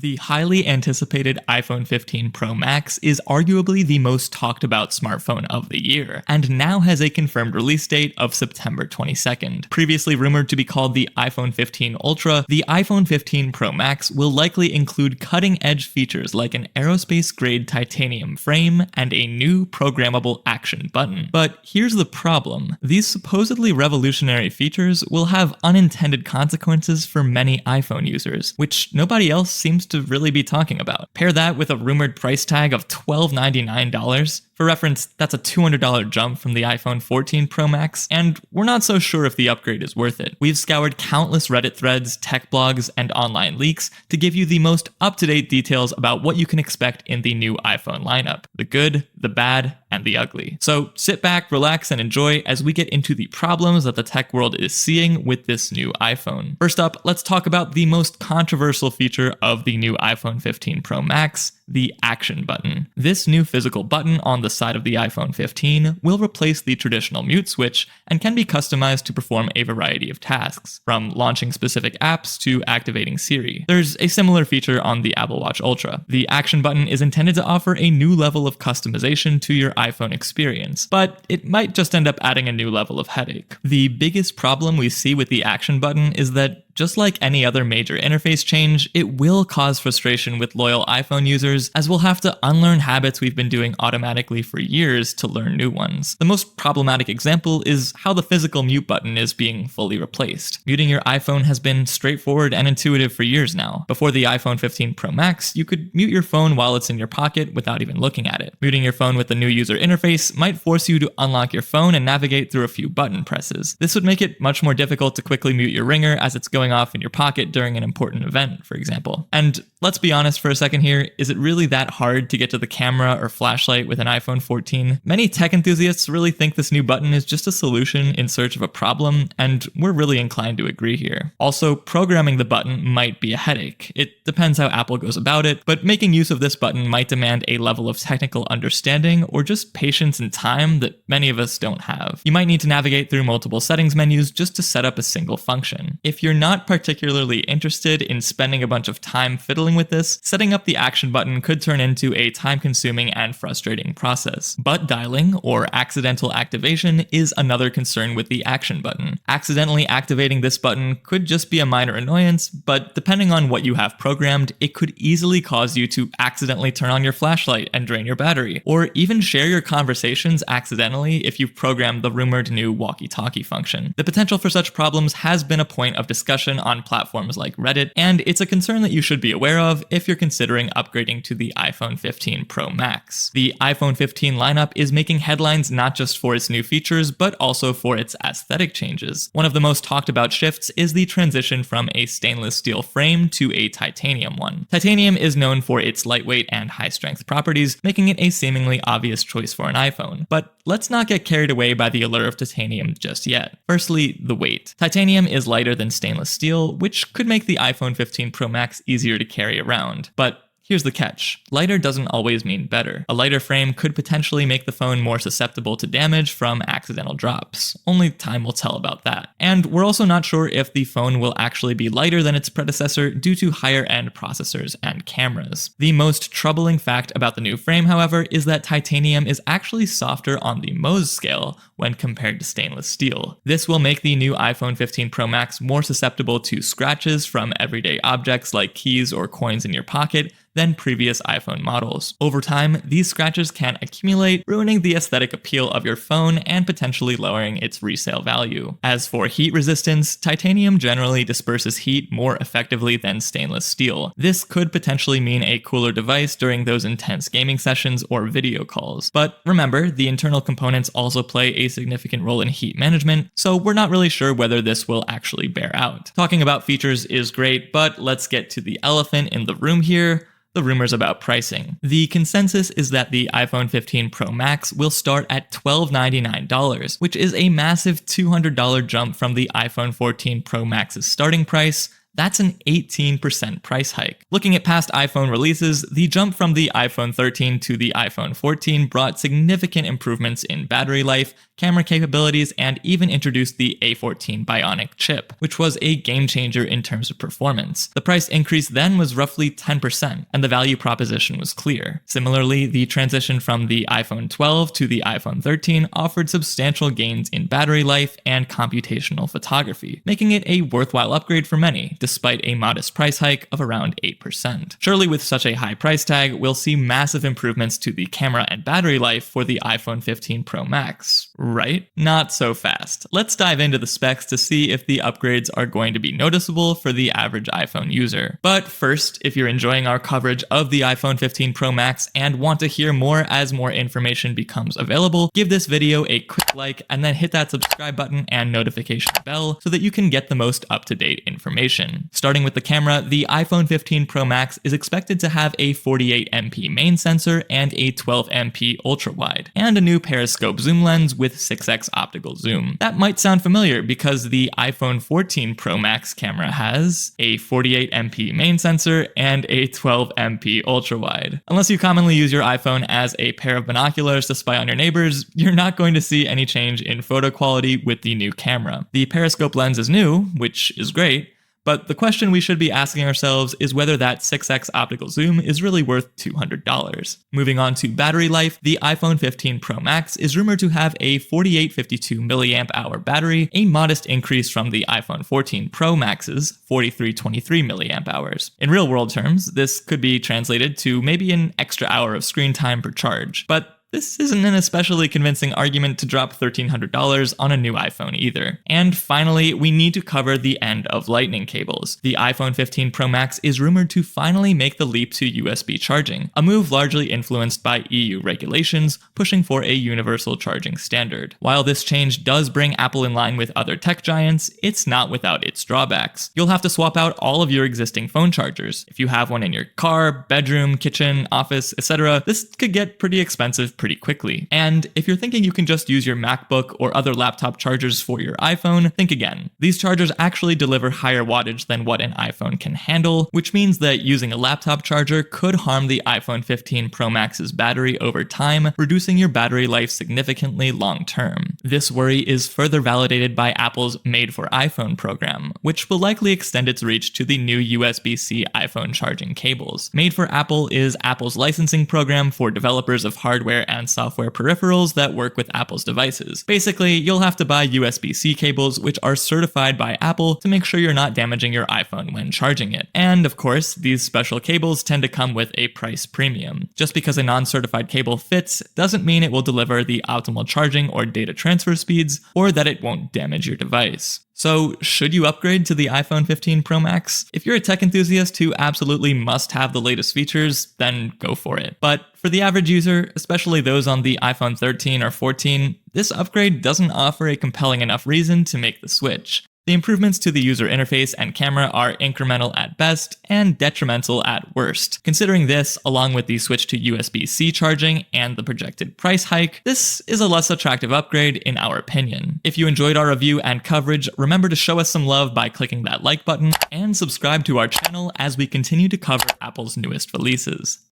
The highly anticipated iPhone 15 Pro Max is arguably the most talked about smartphone of the year, and now has a confirmed release date of September 22nd. Previously rumored to be called the iPhone 15 Ultra, the iPhone 15 Pro Max will likely include cutting-edge features like an aerospace-grade titanium frame and a new programmable action button. But here's the problem. These supposedly revolutionary features will have unintended consequences for many iPhone users, which nobody else seems to really be talking about. Pair that with a rumored price tag of $1,299. For reference, that's a $200 jump from the iPhone 14 Pro Max, and we're not so sure if the upgrade is worth it. We've scoured countless Reddit threads, tech blogs, and online leaks to give you the most up-to-date details about what you can expect in the new iPhone lineup. The good, the bad, and the ugly. So sit back, relax, and enjoy as we get into the problems that the tech world is seeing with this new iPhone. First up, let's talk about the most controversial feature of the new iPhone 15 Pro Max, the action button. This new physical button on the side of the iPhone 15 will replace the traditional mute switch and can be customized to perform a variety of tasks, from launching specific apps to activating Siri. There's a similar feature on the Apple Watch Ultra. The action button is intended to offer a new level of customization to your iPhone experience, but it might just end up adding a new level of headache. The biggest problem we see with the action button is that just like any other major interface change, it will cause frustration with loyal iPhone users, as we'll have to unlearn habits we've been doing automatically for years to learn new ones. The most problematic example is how the physical mute button is being fully replaced. Muting your iPhone has been straightforward and intuitive for years now. Before the iPhone 15 Pro Max, you could mute your phone while it's in your pocket without even looking at it. Muting your phone with the new user interface might force you to unlock your phone and navigate through a few button presses. This would make it much more difficult to quickly mute your ringer as it's going off in your pocket during an important event, for example. And let's be honest for a second here, is it really that hard to get to the camera or flashlight with an iPhone 14? Many tech enthusiasts really think this new button is just a solution in search of a problem, and we're really inclined to agree here. Also, programming the button might be a headache. It depends how Apple goes about it, but making use of this button might demand a level of technical understanding or just patience and time that many of us don't have. You might need to navigate through multiple settings menus just to set up a single function. If you're not particularly interested in spending a bunch of time fiddling with this, setting up the action button could turn into a time-consuming and frustrating process. But dialing, or accidental activation, is another concern with the action button. Accidentally activating this button could just be a minor annoyance, but depending on what you have programmed, it could easily cause you to accidentally turn on your flashlight and drain your battery, or even share your conversations accidentally if you've programmed the rumored new walkie-talkie function. The potential for such problems has been a point of discussion on platforms like Reddit, and it's a concern that you should be aware of if you're considering upgrading to the iPhone 15 Pro Max. The iPhone 15 lineup is making headlines not just for its new features, but also for its aesthetic changes. One of the most talked about shifts is the transition from a stainless steel frame to a titanium one. Titanium is known for its lightweight and high-strength properties, making it a seemingly obvious choice for an iPhone. But let's not get carried away by the allure of titanium just yet. Firstly, the weight. Titanium is lighter than stainless steel, which could make the iPhone 15 Pro Max easier to carry around. But here's the catch. Lighter doesn't always mean better. A lighter frame could potentially make the phone more susceptible to damage from accidental drops. Only time will tell about that. And we're also not sure if the phone will actually be lighter than its predecessor due to higher-end processors and cameras. The most troubling fact about the new frame, however, is that titanium is actually softer on the Mohs scale when compared to stainless steel. This will make the new iPhone 15 Pro Max more susceptible to scratches from everyday objects like keys or coins in your pocket than previous iPhone models. Over time, these scratches can accumulate, ruining the aesthetic appeal of your phone and potentially lowering its resale value. As for heat resistance, titanium generally disperses heat more effectively than stainless steel. This could potentially mean a cooler device during those intense gaming sessions or video calls. But remember, the internal components also play a significant role in heat management, so we're not really sure whether this will actually bear out. Talking about features is great, but let's get to the elephant in the room here: the rumors about pricing. The consensus is that the iPhone 15 Pro Max will start at $1,299, which is a massive $200 jump from the iPhone 14 Pro Max's starting price. That's an 18% price hike. Looking at past iPhone releases, the jump from the iPhone 13 to the iPhone 14 brought significant improvements in battery life, camera capabilities, and even introduced the A14 Bionic chip, which was a game changer in terms of performance. The price increase then was roughly 10%, and the value proposition was clear. Similarly, the transition from the iPhone 12 to the iPhone 13 offered substantial gains in battery life and computational photography, making it a worthwhile upgrade for many, despite a modest price hike of around 8%. Surely with such a high price tag, we'll see massive improvements to the camera and battery life for the iPhone 15 Pro Max, right? Not so fast. Let's dive into the specs to see if the upgrades are going to be noticeable for the average iPhone user. But first, if you're enjoying our coverage of the iPhone 15 Pro Max and want to hear more as more information becomes available, give this video a quick like and then hit that subscribe button and notification bell so that you can get the most up-to-date information. Starting with the camera, the iPhone 15 Pro Max is expected to have a 48MP main sensor and a 12MP ultra-wide, and a new periscope zoom lens with 6x optical zoom. That might sound familiar because the iPhone 14 Pro Max camera has a 48MP main sensor and a 12MP ultra-wide. Unless you commonly use your iPhone as a pair of binoculars to spy on your neighbors, you're not going to see any change in photo quality with the new camera. The periscope lens is new, which is great, but the question we should be asking ourselves is whether that 6x optical zoom is really worth $200. Moving on to battery life, the iPhone 15 Pro Max is rumored to have a 4852 mAh battery, a modest increase from the iPhone 14 Pro Max's 4323 mAh. In real-world terms, this could be translated to maybe an extra hour of screen time per charge, but this isn't an especially convincing argument to drop $1,300 on a new iPhone either. And finally, we need to cover the end of Lightning cables. The iPhone 15 Pro Max is rumored to finally make the leap to USB charging, a move largely influenced by EU regulations pushing for a universal charging standard. While this change does bring Apple in line with other tech giants, it's not without its drawbacks. You'll have to swap out all of your existing phone chargers. If you have one in your car, bedroom, kitchen, office, etc., this could get pretty expensive pretty quickly. And if you're thinking you can just use your MacBook or other laptop chargers for your iPhone, think again. These chargers actually deliver higher wattage than what an iPhone can handle, which means that using a laptop charger could harm the iPhone 15 Pro Max's battery over time, reducing your battery life significantly long term. This worry is further validated by Apple's Made for iPhone program, which will likely extend its reach to the new USB-C iPhone charging cables. Made for Apple is Apple's licensing program for developers of hardware and software peripherals that work with Apple's devices. Basically, you'll have to buy USB-C cables which are certified by Apple to make sure you're not damaging your iPhone when charging it. And of course, these special cables tend to come with a price premium. Just because a non-certified cable fits doesn't mean it will deliver the optimal charging or data transfer speeds, or that it won't damage your device. So, should you upgrade to the iPhone 15 Pro Max? If you're a tech enthusiast who absolutely must have the latest features, then go for it. But for the average user, especially those on the iPhone 13 or 14, this upgrade doesn't offer a compelling enough reason to make the switch. The improvements to the user interface and camera are incremental at best and detrimental at worst. Considering this, along with the switch to USB-C charging and the projected price hike, this is a less attractive upgrade in our opinion. If you enjoyed our review and coverage, remember to show us some love by clicking that like button and subscribe to our channel as we continue to cover Apple's newest releases.